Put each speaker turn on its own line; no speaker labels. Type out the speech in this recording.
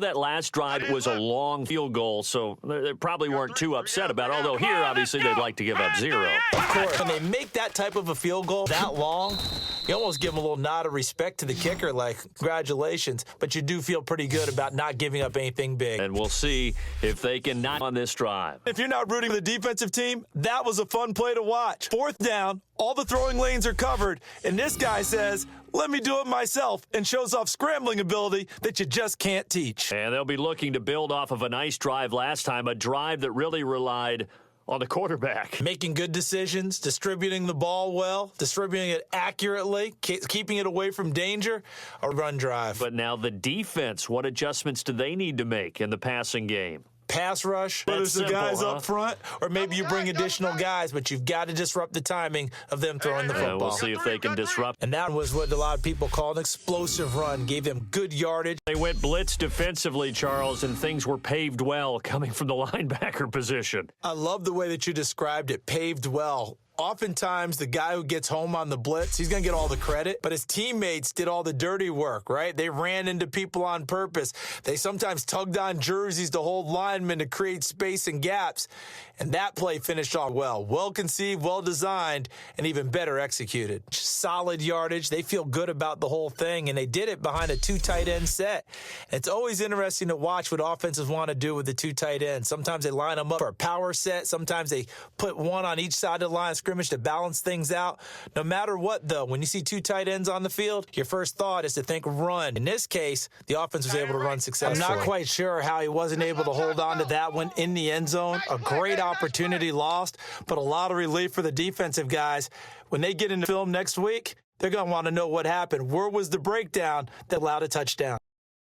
That last drive was a long field goal, so they probably weren't too upset about it, although here, obviously, they'd like to give up 0.
Of course, when they make that type of a field goal that long, you almost give them a little nod of respect to the kicker, like, congratulations, but you do feel pretty good about not giving up anything big.
And we'll see if they can knock on this drive.
If you're not rooting for the defensive team, that was a fun play to watch. 4th down, all the throwing lanes are covered, and this guy says, let me do it myself, and shows off scrambling ability that you just can't teach.
And they'll be looking to build off of a nice drive last time, a drive that really relied on the quarterback.
Making good decisions, distributing the ball well, distributing it accurately, keeping it away from danger, a run drive.
But now the defense, what adjustments do they need to make in the passing game?
Pass rush,
That's
there's the guys
simple,
up front, or maybe you bring additional guys, but you've got to disrupt the timing of them throwing the football.
We'll see if they can disrupt.
And that was what a lot of people call an explosive run, gave them good yardage.
They went blitz defensively, Charles, and things were paved well coming from the linebacker position.
I love the way that you described it, paved well. Oftentimes, the guy who gets home on the blitz, he's going to get all the credit, but his teammates did all the dirty work, right? They ran into people on purpose. They sometimes tugged on jerseys to hold linemen to create space and gaps, and that play finished off well. Well-conceived, well-designed, and even better executed. Solid yardage. They feel good about the whole thing, and they did it behind a 2 tight end set. It's always interesting to watch what offenses want to do with the 2 tight ends. Sometimes they line them up for a power set. Sometimes they put one on each side of the line of scrimmage to balance things out. No matter what, though, when you see 2 tight ends on the field, your first thought is to think run. In this case, the offense was able to run successfully. I'm not quite sure how he wasn't able to hold on to that one in the end zone. A great opportunity lost, but a lot of relief for the defensive guys. When they get into film next week, they're going to want to know what happened. Where was the breakdown that allowed a touchdown?